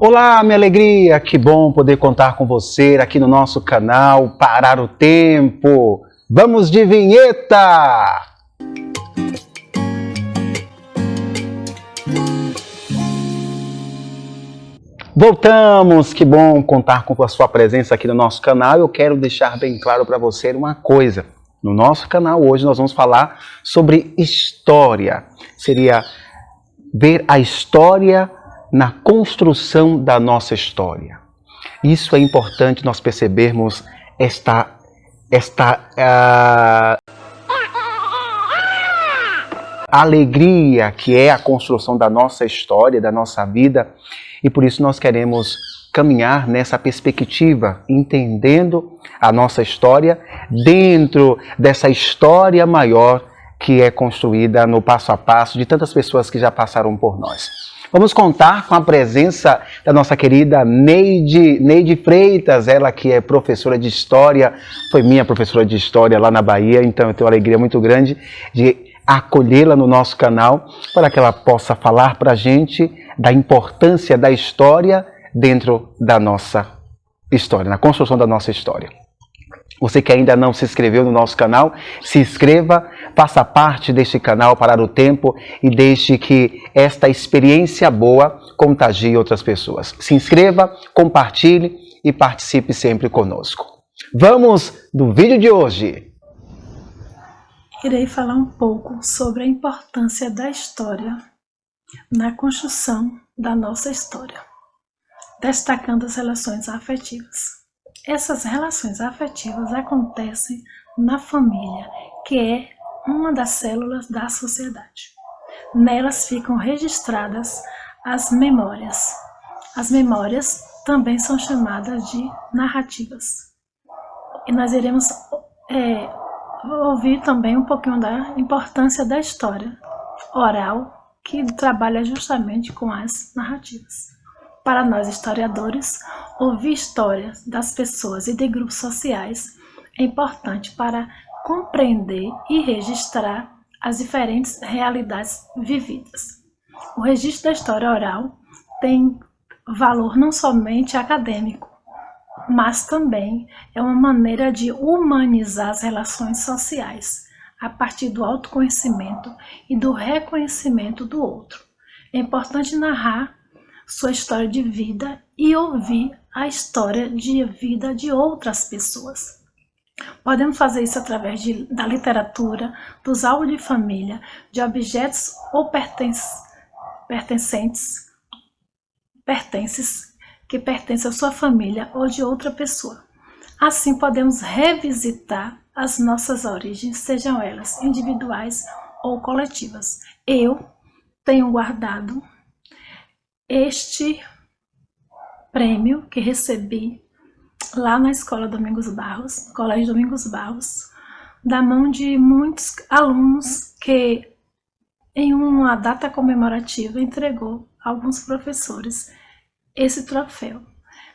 Olá, minha alegria, que bom poder contar com você aqui no nosso canal Parar o Tempo. Vamos de vinheta! Voltamos, que bom contar com a sua presença aqui no nosso canal. Eu quero deixar bem claro para você uma coisa. No nosso canal hoje nós vamos falar sobre história. Seria ver a história na construção da nossa história. Isso é importante nós percebermos esta alegria que é a construção da nossa história, da nossa vida, e por isso nós queremos caminhar nessa perspectiva, entendendo a nossa história dentro dessa história maior que é construída no passo a passo de tantas pessoas que já passaram por nós. Vamos contar com a presença da nossa querida Neide Freitas, ela que é professora de História, foi minha professora de História lá na Bahia, então eu tenho uma alegria muito grande de acolhê-la no nosso canal para que ela possa falar para a gente da importância da história dentro da nossa história, na construção da nossa história. Você que ainda não se inscreveu no nosso canal, se inscreva, faça parte deste canal Parar o Tempo e deixe que esta experiência boa contagie outras pessoas. Se inscreva, compartilhe e participe sempre conosco. Vamos do vídeo de hoje. Irei falar um pouco sobre a importância da história na construção da nossa história, destacando as relações afetivas. Essas relações afetivas acontecem na família, que é uma das células da sociedade. Nelas ficam registradas as memórias. As memórias também são chamadas de narrativas. E nós iremos ouvir também um pouquinho da importância da história oral, que trabalha justamente com as narrativas. Para nós historiadores, ouvir histórias das pessoas e de grupos sociais é importante para compreender e registrar as diferentes realidades vividas. O registro da história oral tem valor não somente acadêmico, mas também é uma maneira de humanizar as relações sociais, a partir do autoconhecimento e do reconhecimento do outro. É importante narrar sua história de vida e ouvir a história de vida de outras pessoas. Podemos fazer isso através da literatura, dos álbuns de família, de objetos ou pertences que pertencem à sua família ou de outra pessoa. Assim podemos revisitar as nossas origens, sejam elas individuais ou coletivas. Eu tenho guardado este prêmio que recebi lá na Escola Domingos Barros, Colégio Domingos Barros, da mão de muitos alunos que, em uma data comemorativa, entregou a alguns professores esse troféu.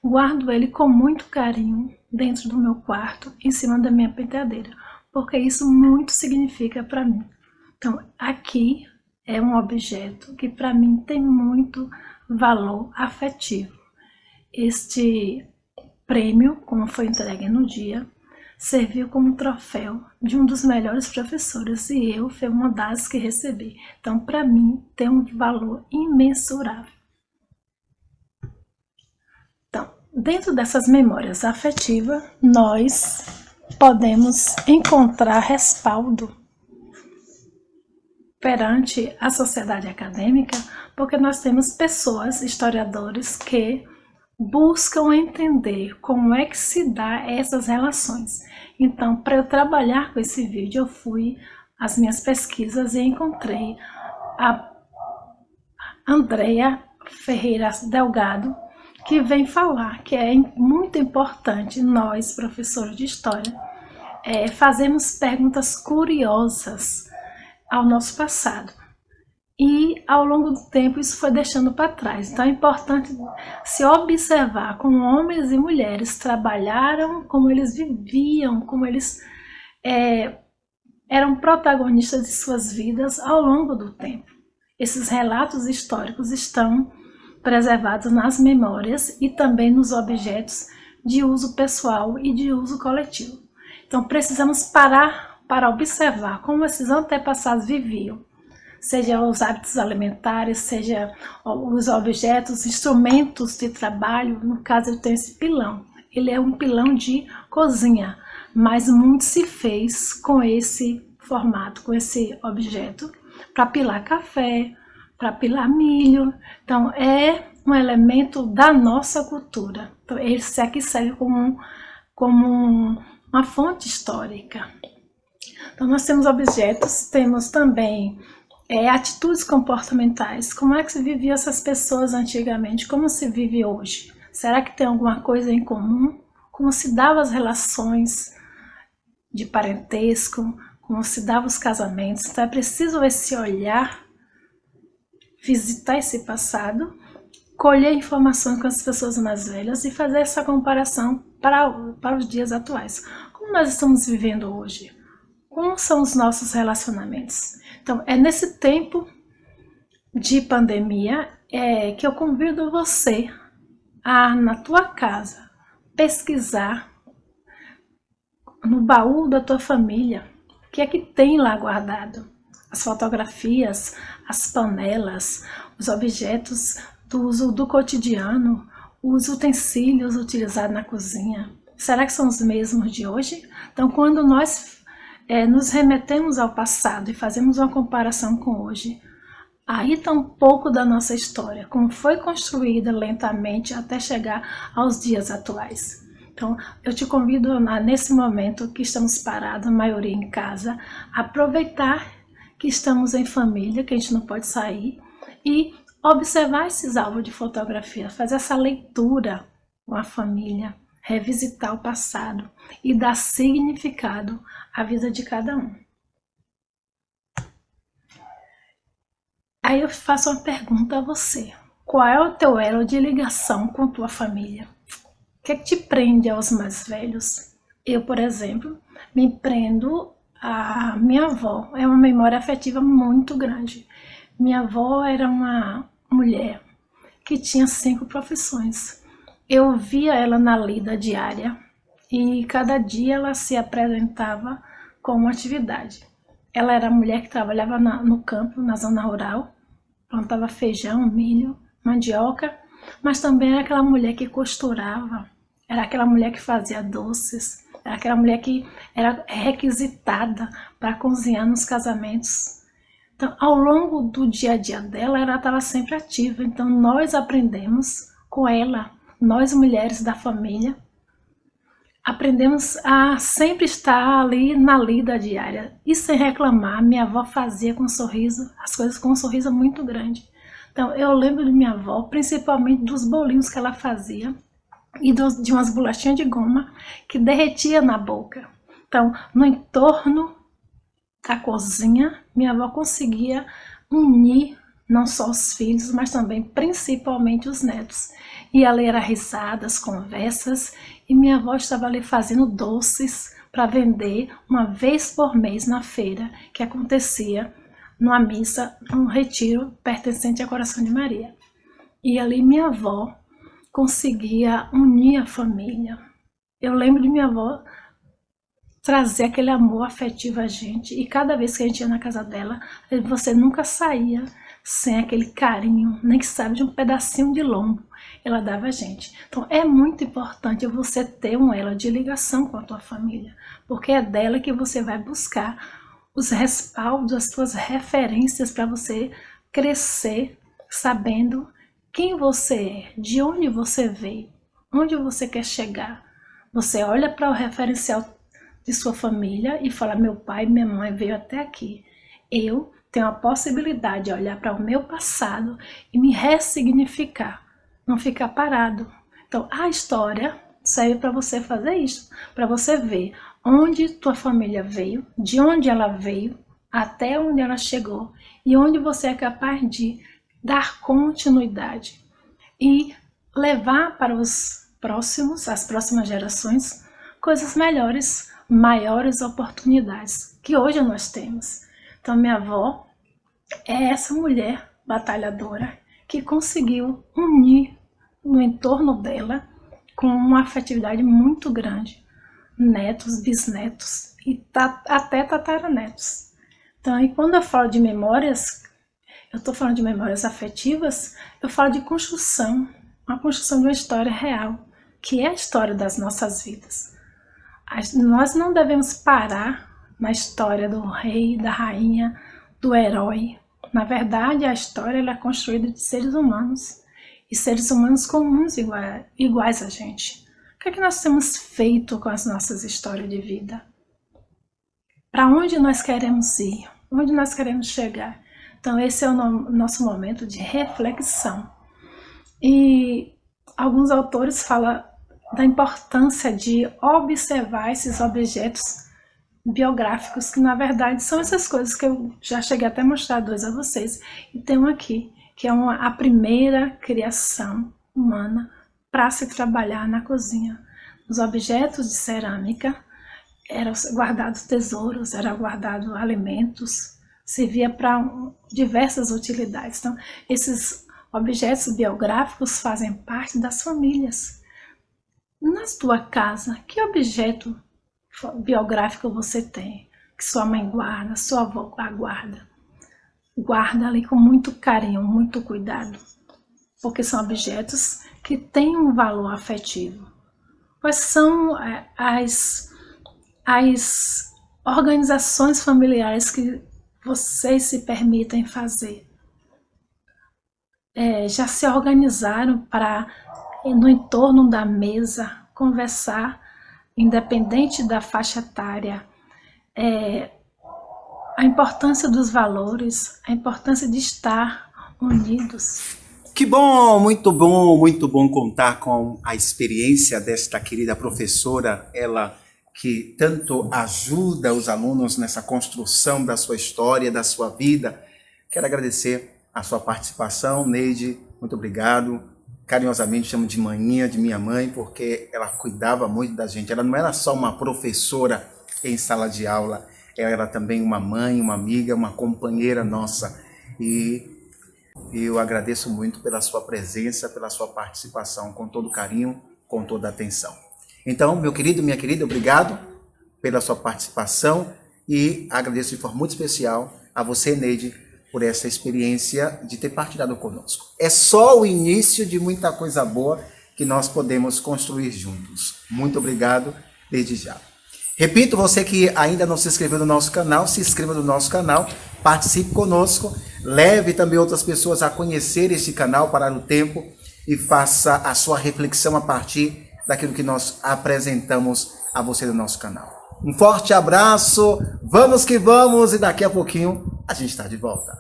Guardo ele com muito carinho dentro do meu quarto, em cima da minha penteadeira, porque isso muito significa para mim. Então, aqui é um objeto que para mim tem muito valor afetivo. Este prêmio, como foi entregue no dia, serviu como troféu de um dos melhores professores e eu fui uma das que recebi. Então, para mim, tem um valor imensurável. Então, dentro dessas memórias afetivas, nós podemos encontrar respaldo perante a sociedade acadêmica, porque nós temos pessoas, historiadores, que buscam entender como é que se dá essas relações. Então, para eu trabalhar com esse vídeo, eu fui às minhas pesquisas e encontrei a Andréa Ferreira Delgado, que vem falar que é muito importante nós, professores de história, fazermos perguntas curiosas ao nosso passado. E ao longo do tempo isso foi deixando para trás. Então é importante se observar como homens e mulheres trabalharam, como eles viviam, como eles eram protagonistas de suas vidas ao longo do tempo. Esses relatos históricos estão preservados nas memórias e também nos objetos de uso pessoal e de uso coletivo. Então precisamos parar para observar como esses antepassados viviam, seja os hábitos alimentares, seja os objetos, instrumentos de trabalho. No caso eu tenho esse pilão, ele é um pilão de cozinha, mas muito se fez com esse formato, com esse objeto, para pilar café, para pilar milho. Então é um elemento da nossa cultura. Então, esse aqui serve como uma fonte histórica. Então nós temos objetos, temos também atitudes comportamentais. Como é que se viviam essas pessoas antigamente? Como se vive hoje? Será que tem alguma coisa em comum? Como se davam as relações de parentesco? Como se davam os casamentos? Então é preciso esse olhar, visitar esse passado, colher informações com as pessoas mais velhas e fazer essa comparação para os dias atuais. Como nós estamos vivendo hoje? Como são os nossos relacionamentos? Então, é nesse tempo de pandemia que eu convido você a, na tua casa, pesquisar no baú da tua família o que é que tem lá guardado. As fotografias, as panelas, os objetos do uso do cotidiano, os utensílios utilizados na cozinha. Será que são os mesmos de hoje? Então, quando nós nos remetemos ao passado e fazemos uma comparação com hoje, aí está um pouco da nossa história, como foi construída lentamente até chegar aos dias atuais. Então, eu te convido nesse momento que estamos parados, a maioria em casa, a aproveitar que estamos em família, que a gente não pode sair, e observar esses álbuns de fotografia, fazer essa leitura com a família, revisitar o passado e dar significado à vida de cada um. Aí eu faço uma pergunta a você. Qual é o teu elo de ligação com tua família? O que é que te prende aos mais velhos? Eu, por exemplo, me prendo à minha avó. É uma memória afetiva muito grande. Minha avó era uma mulher que tinha 5 profissões. Eu via ela na lida diária e cada dia ela se apresentava com uma atividade. Ela era a mulher que trabalhava no campo, na zona rural, plantava feijão, milho, mandioca, mas também era aquela mulher que costurava, era aquela mulher que fazia doces, era aquela mulher que era requisitada para cozinhar nos casamentos. Então, ao longo do dia a dia dela, ela estava sempre ativa. Então, nós aprendemos com ela, nós mulheres da família, aprendemos a sempre estar ali na lida diária e sem reclamar. Minha avó fazia com um sorriso, as coisas com um sorriso muito grande. Então eu lembro de minha avó, principalmente dos bolinhos que ela fazia e de umas bolachinhas de goma que derretia na boca. Então no entorno da cozinha, minha avó conseguia unir não só os filhos, mas também principalmente os netos. E ali era risadas, conversas, e minha avó estava ali fazendo doces para vender uma vez por mês na feira, que acontecia numa missa, num retiro pertencente ao Coração de Maria. E ali minha avó conseguia unir a família. Eu lembro de minha avó trazer aquele amor afetivo a gente, e cada vez que a gente ia na casa dela, você nunca saía sem aquele carinho, nem que sabe de um pedacinho de lombo, ela dava a gente. Então é muito importante você ter um elo de ligação com a tua família, porque é dela que você vai buscar os respaldos, as suas referências para você crescer sabendo quem você é, de onde você veio, onde você quer chegar. Você olha para o referencial de sua família e fala: meu pai e minha mãe veio até aqui. Eu tenho a possibilidade de olhar para o meu passado e me ressignificar, não ficar parado. Então a história serve para você fazer isso, para você ver onde tua família veio, de onde ela veio, até onde ela chegou e onde você é capaz de dar continuidade e levar para os próximos, as próximas gerações, coisas melhores, maiores oportunidades que hoje nós temos. Então minha avó é essa mulher batalhadora que conseguiu unir no entorno dela com uma afetividade muito grande, netos, bisnetos e até tataranetos. Então, e quando eu falo de memórias, eu estou falando de memórias afetivas, eu falo de construção, uma construção de uma história real, que é a história das nossas vidas. Nós não devemos parar na história do rei, da rainha, do herói. Na verdade, a história ela é construída de seres humanos, e seres humanos comuns iguais a gente. O que é que nós temos feito com as nossas histórias de vida? Para onde nós queremos ir? Onde nós queremos chegar? Então esse é o nosso momento de reflexão. E alguns autores falam da importância de observar esses objetos biográficos, que na verdade são essas coisas que eu já cheguei até a mostrar dois a vocês. E tem um aqui, que é a primeira criação humana para se trabalhar na cozinha. Os objetos de cerâmica eram guardados tesouros, eram guardados alimentos, servia para diversas utilidades. Então, esses objetos biográficos fazem parte das famílias. Na sua casa, que objeto biográfico você tem? Que sua mãe guarda, sua avó guarda? Guarda ali com muito carinho, muito cuidado, porque são objetos que têm um valor afetivo. Quais são as organizações familiares que vocês se permitem fazer? Já se organizaram para, no entorno da mesa, conversar, independente da faixa etária, a importância dos valores, a importância de estar unidos. Que muito bom contar com a experiência desta querida professora, ela que tanto ajuda os alunos nessa construção da sua história, da sua vida. Quero agradecer a sua participação, Neide, muito obrigado. Carinhosamente chamo de maninha, de minha mãe, porque ela cuidava muito da gente. Ela não era só uma professora em sala de aula, ela era também uma mãe, uma amiga, uma companheira nossa. E eu agradeço muito pela sua presença, pela sua participação, com todo carinho, com toda atenção. Então, meu querido, minha querida, obrigado pela sua participação e agradeço de forma muito especial a você, Neide, por essa experiência de ter partilhado conosco. É só o início de muita coisa boa que nós podemos construir juntos. Muito obrigado desde já. Repito, você que ainda não se inscreveu no nosso canal, se inscreva no nosso canal, participe conosco, leve também outras pessoas a conhecer este canal, parar o tempo e faça a sua reflexão a partir daquilo que nós apresentamos a você no nosso canal. Um forte abraço, vamos que vamos, e daqui a pouquinho a gente está de volta.